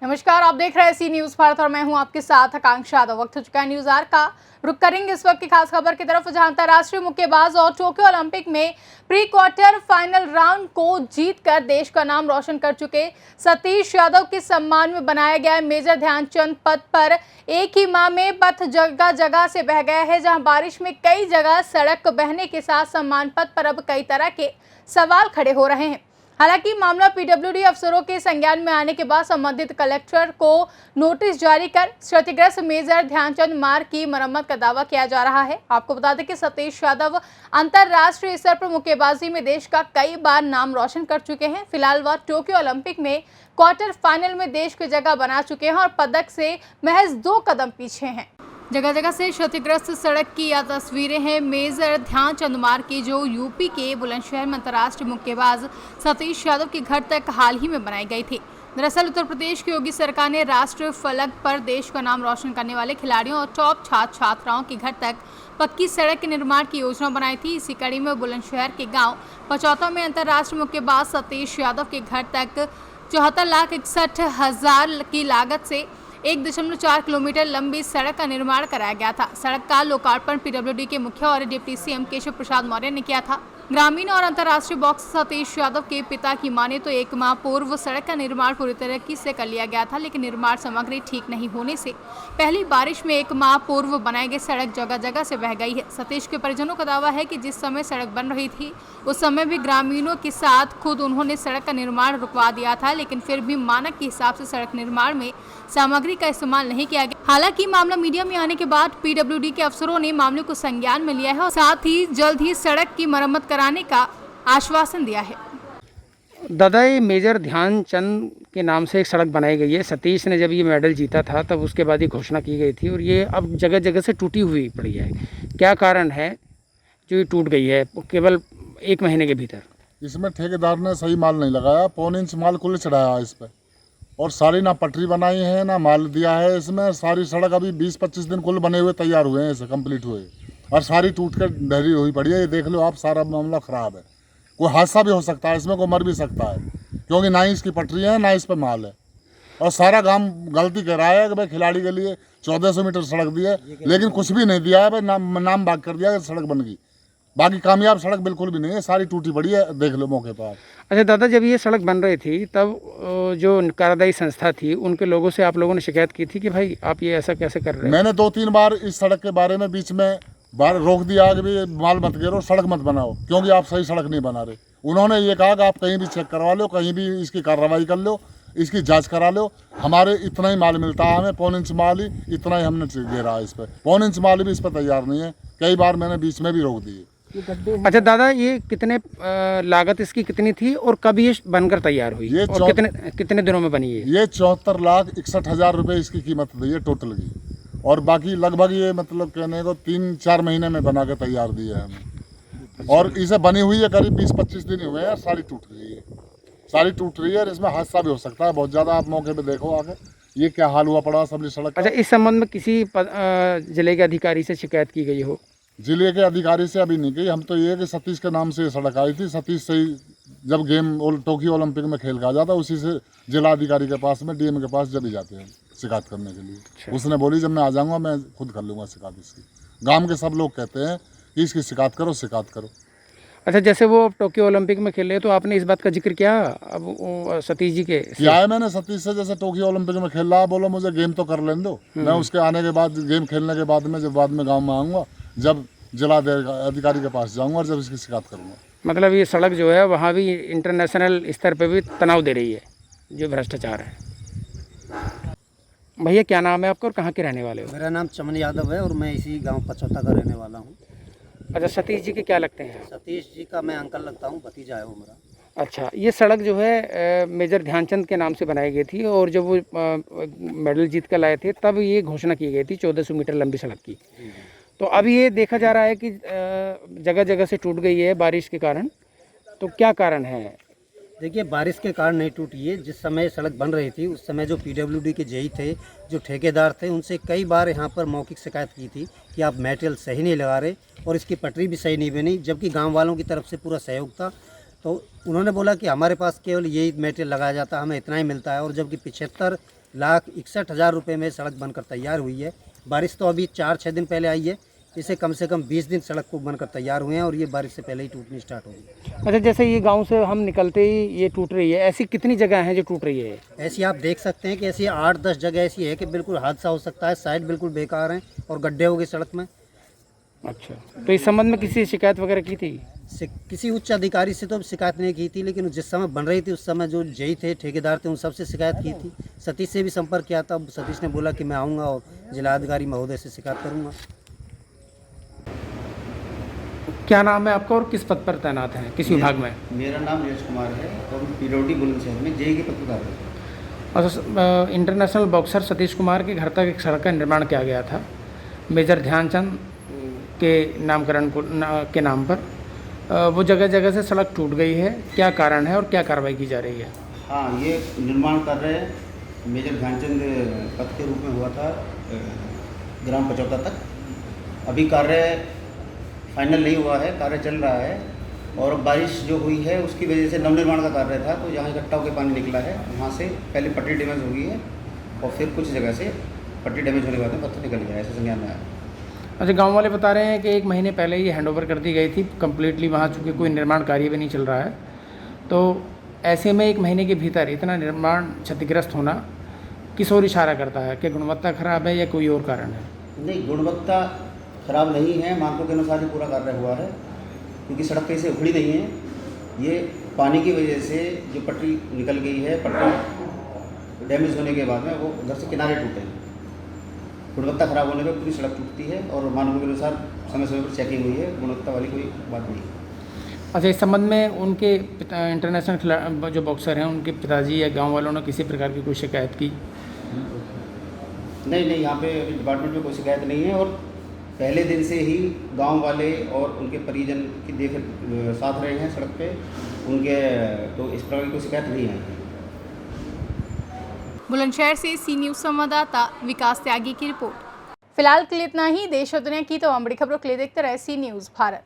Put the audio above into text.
नमस्कार, आप देख रहे हैं सी न्यूज भारत और मैं हूं आपके साथ आकांक्षा यादव। वक्त हो चुका है न्यूज आर का। रुक करेंगे इस वक्त की खास खबर की तरफ, जहां अंतर्राष्ट्रीय मुक्केबाज और टोक्यो ओलंपिक में प्री क्वार्टर फाइनल राउंड को जीतकर देश का नाम रोशन कर चुके सतीश यादव के सम्मान में बनाया गया मेजर ध्यानचंद पथ पर एक ही माह में पथ जगह जगह से बह गया है। जहां बारिश में कई जगह सड़क बहने के साथ सम्मान पथ पर अब कई तरह के सवाल खड़े हो रहे हैं। हालांकि मामला पीडब्ल्यूडी अफसरों के संज्ञान में आने के बाद संबंधित कलेक्टर को नोटिस जारी कर क्षतिग्रस्त मेजर ध्यानचंद मार्ग की मरम्मत का दावा किया जा रहा है। आपको बता दें कि सतीश यादव अंतर्राष्ट्रीय स्तर पर मुक्केबाजी में देश का कई बार नाम रोशन कर चुके हैं। फिलहाल वह टोक्यो ओलंपिक में क्वार्टर फाइनल में देश की जगह बना चुके हैं और पदक से महज 2 कदम पीछे हैं। जगह जगह से क्षतिग्रस्त सड़क की यह तस्वीरें हैं मेजर ध्यानचंद मार्ग की, जो यूपी के बुलंदशहर में अंतर्राष्ट्रीय मुक्केबाज सतीश यादव के घर तक हाल ही में बनाई गई थी। दरअसल उत्तर प्रदेश की योगी सरकार ने राष्ट्रीय फलक पर देश का नाम रोशन करने वाले खिलाड़ियों और टॉप छात्र छात्राओं के घर तक पक्की सड़क के निर्माण की योजना बनाई थी। इसी कड़ी में बुलंदशहर के गाँव पचौता में अंतर्राष्ट्रीय मुक्केबाज सतीश यादव के घर तक 74,61,000 की लागत से 1.4 किलोमीटर लंबी सड़क का निर्माण कराया गया था। सड़क का लोकार्पण पीडब्ल्यूडी के मुखिया और डिप्टी सीएम केशव प्रसाद मौर्य ने किया था। ग्रामीण और अंतर्राष्ट्रीय बॉक्स सतीश यादव के पिता की माने तो 1 माह पूर्व सड़क का निर्माण पूरी तरीके से कर लिया गया था, लेकिन निर्माण सामग्री ठीक नहीं होने से पहली बारिश में 1 माह पूर्व बनाई गई सड़क जगह जगह से बह गई है। सतीश के परिजनों का दावा है कि जिस समय सड़क बन रही थी उस समय भी ग्रामीणों के साथ खुद उन्होंने सड़क का निर्माण रुकवा दिया था, लेकिन फिर भी मानक के हिसाब से सड़क निर्माण में सामग्री का इस्तेमाल नहीं किया गया। हालांकि मामला मीडिया में आने के बाद पीडब्ल्यूडी के अफसरों ने मामले को संज्ञान में लिया है और साथ ही जल्द ही सड़क की मरम्मत कराने का आश्वासन दिया है। दादा, ये मेजर ध्यानचंद के नाम से एक सड़क बनाई गई है। सतीश ने जब ये मेडल जीता था तब उसके बाद ये घोषणा की गई थी और ये अब जगह जगह से टूटी हुई पड़ी है। क्या कारण है जो ये टूट गई है केवल 1 महीने के भीतर? इसमें ठेकेदार ने सही माल नहीं लगाया, 1.25 इंच माल कुल चढ़ाया इस पर और सारी ना पटरी बनाई है ना माल दिया है। इसमें सारी सड़क अभी 20-25 दिन कुल बने हुए तैयार हुए हैं, इसे कंप्लीट हुए और सारी टूट कर ढहरी हुई पड़ी है। ये देख लो आप, सारा मामला ख़राब है। कोई हादसा भी हो सकता है इसमें, कोई मर भी सकता है, क्योंकि ना ही इसकी पटरी है ना इस पर माल है। और सारा काम गलती कर रहा है कि भाई खिलाड़ी के लिए 1400 मीटर सड़क दी है, लेकिन कुछ भी नहीं दिया है भाई, नाम बाग कर दिया कि सड़क बन गई। बाकी कामयाब सड़क बिल्कुल भी नहीं है, सारी टूटी पड़ी है, देख लो मौके पर। अच्छा दादा, जब ये सड़क बन रही थी तब जो कार्यदायी संस्था थी उनके लोगों से आप लोगों ने शिकायत की थी कि भाई आप ये ऐसा कैसे कर रहे हैं? मैंने 2-3 बार इस सड़क के बारे में बीच में बार रोक दिया कि भी माल मत गिरो, सड़क मत बनाओ, क्योंकि आप सही सड़क नहीं बना रहे। उन्होंने ये कहा कि आप कहीं भी चेक करवा लो, कहीं भी इसकी कार्रवाई कर लो, इसकी जांच करा लो, हमारे इतना ही माल मिलता है, हमें 1.25 इंच माल ही इतना ही हमने दे रहा है इस पर। 1.25 इंच माल भी इस पर तैयार नहीं है। कई बार मैंने बीच में भी रोक दिए। अच्छा दादा, ये कितने लागत इसकी कितनी थी और कब ये बनकर तैयार हुई ये और कितने दिनों में बनी है? ये 74,61,000 रुपये इसकी कीमत दी है टोटल की, और बाकी लगभग ये मतलब कहने को 3-4 महीने में बना के तैयार दी है हमें। और इसे बनी हुई है करीब 20-25 दिन हुए हैं, सारी टूट रही है, सारी टूट रही है और इसमें हादसा भी हो सकता है बहुत ज़्यादा। आप मौके पे देखो आगे ये क्या हाल हुआ पड़ा सबली सड़क का। अच्छा, इस संबंध में किसी जिले के अधिकारी से शिकायत की गई हो? जिले के अधिकारी से अभी नहीं गई। हम तो ये कि सतीश के नाम से ये सड़क आई थी, सतीश से ही जब टोक्यो ओलंपिक में खेल कहा जाता उसी से जिला अधिकारी के पास में, डीएम के पास जब भी जाते हैं शिकायत करने के लिए। अच्छा। उसने बोली जब मैं आ जाऊँगा मैं खुद कर लूँगा शिकायत इसकी। गाँव के सब लोग कहते हैं कि इसकी शिकायत करो, शिकायत करो। अच्छा, जैसे वो टोक्यो ओलंपिक में खेले तो आपने इस बात का जिक्र किया अब सतीश जी के? किया है मैंने सतीश से, जैसे टोक्यो ओलंपिक में खेल रहा है, बोलो मुझे गेम तो कर लेने दो, मैं उसके आने के बाद गेम खेलने के बाद में जब बाद में गाँव में आऊँगा, जब जिला अधिकारी के पास जाऊँगा और जब इसकी शिकायत करूँगा। मतलब ये सड़क जो है वहाँ भी इंटरनेशनल स्तर पे भी तनाव दे रही है जो भ्रष्टाचार है। भैया क्या नाम है आपका और कहाँ के रहने वाले हो? मेरा नाम चमन यादव है और मैं इसी गांव पचौता का रहने वाला हूँ। अच्छा, सतीश जी के क्या लगते हैं? सतीश जी का मैं अंकल लगता हूँ, भतीजा है वो मेरा। अच्छा, ये सड़क जो है मेजर ध्यानचंद के नाम से बनाई गई थी और जब वो मेडल जीत कर लाए थे तब ये घोषणा की गई थी 1400 मीटर लंबी सड़क की। तो अभी ये देखा जा रहा है कि जगह जगह से टूट गई है बारिश के कारण, तो क्या कारण है? देखिए, बारिश के कारण नहीं टूटी है। जिस समय सड़क बन रही थी उस समय जो पीडब्ल्यूडी के जेई थे, जो ठेकेदार थे, उनसे कई बार यहाँ पर मौखिक शिकायत की थी कि आप मटेरियल सही नहीं लगा रहे और इसकी पटरी भी सही नहीं बनी, जबकि गांव वालों की तरफ से पूरा सहयोग था। तो उन्होंने बोला कि हमारे पास केवल यही मटेरियल लगाया जाता है, हमें इतना ही मिलता है, और जबकि 75 1,61,000 रुपये में सड़क बनकर तैयार हुई है। बारिश तो अभी 4-6 दिन पहले आई है, इसे कम से कम 20 दिन सड़क को बनकर तैयार हुए हैं और ये बारिश से पहले ही टूटनी स्टार्ट होगी। अच्छा, जैसे ये गांव से हम निकलते ही ये टूट रही है, ऐसी कितनी जगह हैं जो टूट रही है? ऐसी आप देख सकते हैं कि ऐसी 8-10 जगह ऐसी है कि बिल्कुल हादसा हो सकता है, साइड बिल्कुल बेकार हैं और गड्ढे हो गए सड़क में। अच्छा, तो इस संबंध में किसी शिकायत वगैरह की थी? किसी उच्च अधिकारी से तो शिकायत नहीं की थी, लेकिन जिस समय बन रही थी उस समय जो जेई थे, ठेकेदार थे, उन सबसे शिकायत की थी। सतीश से भी संपर्क किया था, सतीश ने बोला कि मैं आऊँगा और जिलाधिकारी महोदय से शिकायत करूँगा। क्या नाम है आपका और किस पद पर तैनात हैं, किस विभाग में? मेरा नाम नीरज कुमार है और पीडब्ल्यूडी बुलंदशहर में जेई के पद पर कार्य। अच्छा, इंटरनेशनल बॉक्सर सतीश कुमार के घर तक एक सड़क का निर्माण किया गया था मेजर ध्यानचंद के नामकरण के नाम पर। वो जगह जगह से सड़क टूट गई है, क्या कारण है और क्या कार्रवाई की जा रही है? हाँ, ये निर्माण कार्य मेजर ध्यानचंद पथ के रूप में हुआ था ग्राम पचौता तक। अभी कार्य फाइनल नहीं हुआ है, कार्य चल रहा है और बारिश जो हुई है उसकी वजह से नवनिर्माण का कार्य था, तो जहाँ इकट्ठा होकर पानी निकला है वहाँ से पहले पट्टी डैमेज हो गई है और फिर कुछ जगह से पट्टी डैमेज होने के बाद में पत्थर निकल गया है, ऐसा संज्ञान में आया। अच्छा, गांव वाले बता रहे हैं कि 1 महीने पहले ही हैंडओवर कर दी गई थी कम्प्लीटली, वहाँ चूँकि कोई निर्माण कार्य भी नहीं चल रहा है, तो ऐसे में 1 महीने के भीतर इतना निर्माण क्षतिग्रस्त होना किस ओर इशारा करता है? कि गुणवत्ता खराब है या कोई और कारण है? नहीं, गुणवत्ता खराब नहीं है, मानकों के अनुसार ही पूरा कार्य हुआ है, क्योंकि सड़क कहीं से उखड़ी नहीं है। ये पानी की वजह से जो पटरी निकल गई है, पटरी डैमेज होने के बाद में वो उधर से किनारे टूटे हैं। गुणवत्ता खराब होने पर पूरी सड़क टूटती है और मानकों के अनुसार समय समय पर चेकिंग हुई है, गुणवत्ता वाली कोई बात नहीं है। अच्छा, इस संबंध में उनके इंटरनेशनल जो बॉक्सर हैं उनके पिताजी या गांव वालों ने किसी प्रकार की कोई शिकायत की? नहीं, यहाँ पे अभी डिपार्टमेंट में कोई शिकायत नहीं है और पहले दिन से ही गांव वाले और उनके परिजन की देख साथ रहे हैं सड़क पे उनके, तो इस प्रकार की कोई शिकायत नहीं आई है। बुलंदशहर से सी न्यूज़ संवाददाता विकास त्यागी की रिपोर्ट। फिलहाल के लिए इतना ही। देश और दुनिया की तमाम बड़ी खबरों के लिए देखते रहे सी न्यूज़ भारत।